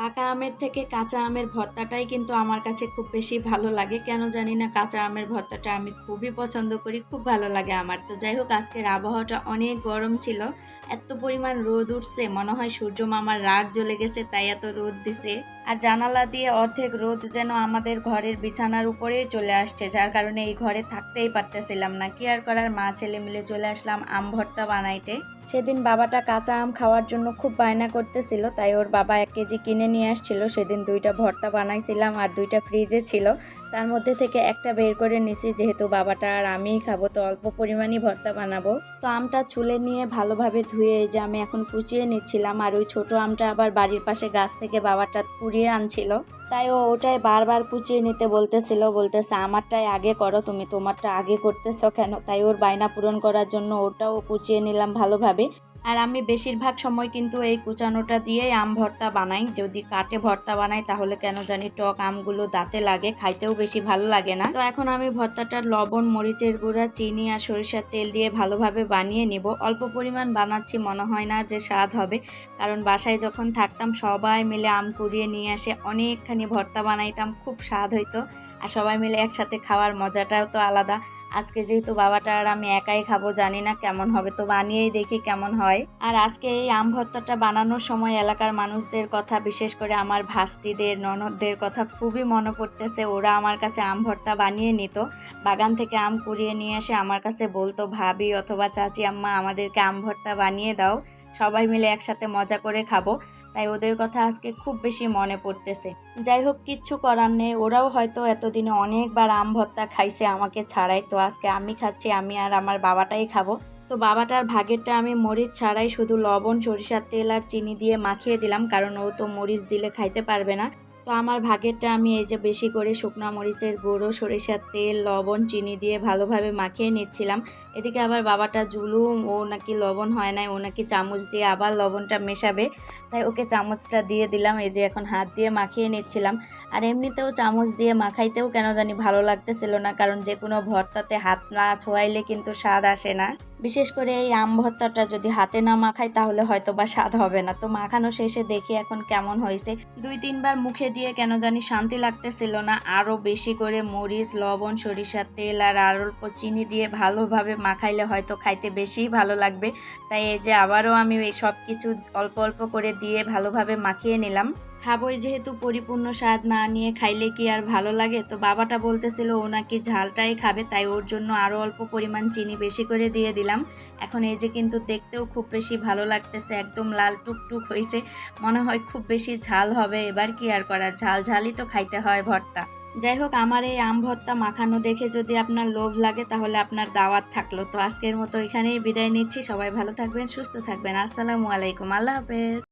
পাকা আমের থেকে কাঁচা আমের ভর্তাটাই কিন্তু আমার কাছে খুব বেশি ভালো লাগে। কেন জানি না, কাঁচা আমের ভর্তাটা আমি খুবই পছন্দ করি, খুব ভালো লাগে আমার। তো যাই হোক, আজকের আবহাওয়াটা অনেক গরম ছিল, এত পরিমাণ রোদ উঠছে, মনে হয় সূর্য মামার রাগ জ্বলে গেছে, তাই এত রোদ দিছে। আর জানালা দিয়ে অর্ধেক রোদ যেন আমাদের ঘরের বিছানার উপরেই চলে আসছে, যার কারণে এই ঘরে থাকতেই পারতেছিলাম না। কি আর করার, মা ছেলে মিলে চলে আসলাম আম ভর্তা বানাইতে। সেদিন বাবাটা কাঁচা আম খাওয়ার জন্য খুব বায়না করতেছিল, তাই ওর বাবা 1 কেজি কিনে নিয়ে আসছিল। সেদিন 2টা ভর্তা বানাইছিলাম আর 2টা ফ্রিজে ছিল, তার মধ্যে থেকে একটা বের করে নিছি, যেহেতু বাবাটা আর আমিই খাবো, তো অল্প পরিমাণই ভর্তা বানাবো। তো আমটা ছুলে নিয়ে ভালোভাবে ধুয়ে এই যে আমি এখন কুচিয়ে নিচ্ছিলাম। আর ওই ছোট আমটা আবার বাড়ির পাশে গাছ থেকে বাবাটা কুড়িয়ে আনছিল, তাই ও ওটাই বারবার কুচিয়ে নিতে বলতেছে আমারটাই আগে করো, তুমি তোমারটা আগে করতেছো কেন? তাই ওর বায়না পূরণ করার জন্য ওটাও কুচিয়ে নিলাম ভালোভাবে। আর আমি বেশিরভাগ সময় কিন্তু এই কুচানোটা দিয়েই আম ভর্তা বানাই। যদি কাটে ভর্তা বানাই তাহলে কেন জানি টক আমগুলো দাঁতে লাগে, খাইতেও বেশি ভালো লাগে না। তো এখন আমি ভর্তাটার লবণ, মরিচের গুঁড়া, চিনি আর সরিষার তেল দিয়ে ভালোভাবে বানিয়ে নিব। অল্প পরিমাণ বানাচ্ছি, মনে হয় না যে স্বাদ হবে, কারণ বাসায় যখন থাকতাম সবাই মিলে আম কুড়িয়ে নিয়ে আসে, অনেকখানি ভর্তা বানাইতাম, খুব স্বাদ হইতো। আর সবাই মিলে একসাথে খাওয়ার মজাটাও তো আলাদা। আজকে যেহেতু বাবাটা আর আমি একাই খাবো, জানি না কেমন হবে, তো বানিয়েই দেখি কেমন হয়। আর আজকে এই আম ভর্তাটা বানানোর সময় এলাকার মানুষদের কথা, বিশেষ করে আমার ভাস্তিদের, ননদদের কথা খুবই মনে পড়তেছে। ওরা আমার কাছে আম ভর্তা বানিয়ে নিত, বাগান থেকে আম কুড়িয়ে নিয়ে এসে আমার কাছে বলতো, ভাবি অথবা চাচি, আম্মা আমাদেরকে আম ভর্তা বানিয়ে দাও, সবাই মিলে একসাথে মজা করে খাবো। তাই ওদের কথা আজকে খুব বেশি মনে পড়তেছে। যাই হোক, কিচ্ছু করার নেই, ওরাও হয়তো এতদিনে অনেকবার আম ভর্তা খাইছে আমাকে ছাড়াই, তো আজকে আমি খাচ্ছি, আমি আর আমার বাবাটাই খাবো। তো বাবাটার ভাগেরটা আমি মরিচ ছাড়াই শুধু লবণ, সরিষার তেল আর চিনি দিয়ে মাখিয়ে দিলাম, কারণ ও তো মরিচ দিলে খাইতে পারবে না। তো আমার ভাগেরটা আমি এই যে বেশি করে শুকনা মরিচের গুঁড়ো, সরিষার তেল, লবণ, চিনি দিয়ে ভালোভাবে মাখিয়ে নিচ্ছিলাম। এদিকে আবার বাবাটা জুলুম, ও নাকি লবণ হয় নাই, ও নাকি চামচ দিয়ে আবার লবণটা মেশাবে, তাই ওকে চামচটা দিয়ে দিলাম। এই যে এখন হাত দিয়ে মাখিয়ে নিচ্ছিলাম। আর এমনিতেও চামচ দিয়ে মাখাইতেও কেন জানি ভালো লাগতেছিল না, কারণ যে কোনো ভর্তাতে হাত না ছোঁয়াইলে কিন্তু স্বাদ আসে না। বিশেষ করে এই আম ভর্তাটা যদি হাতে না মাখাই তাহলে হয়তো বা স্বাদ হবে না। তো মাখানো শেষে দেখি এখন কেমন হয়েছে। 2-3বার মুখে দিয়ে কেন জানি শান্তি লাগতেছিল না, আরও বেশি করে মরিচ, লবণ, সরিষার তেল আর অল্প চিনি দিয়ে ভালোভাবে মাখাইলে হয়তো খাইতে বেশিই ভালো লাগবে। তাই এই যে আবারও আমি এই সব কিছু অল্প অল্প করে দিয়ে ভালোভাবে মাখিয়ে নিলাম। খাবই যেহেতু, পরিপূর্ণ স্বাদ না নিয়ে খাইলে কি আর ভালো লাগে? তো বাবাটা বলতেছিল ও নাকি ঝালটাই খাবে, তাই ওর জন্য আরও অল্প পরিমাণ চিনি বেশি করে দিয়ে দিলাম। এখন এই যে কিন্তু দেখতেও খুব বেশি ভালো লাগতেছে, একদম লাল টুকটুক হয়েছে, মনে হয় খুব বেশি ঝাল হবে। এবার কি আর করার, ঝাল ঝালই তো খাইতে হয় ভর্তা। যাই হোক, আমার এই আম ভর্তা মাখানো দেখে যদি আপনার লোভ লাগে তাহলে আপনার দাওয়াত থাকলো। তো আজকের মতো এখানেই বিদায় নিচ্ছি, সবাই ভালো থাকবেন, সুস্থ থাকবেন, আসসালামু আলাইকুম, আল্লাহ হাফেজ।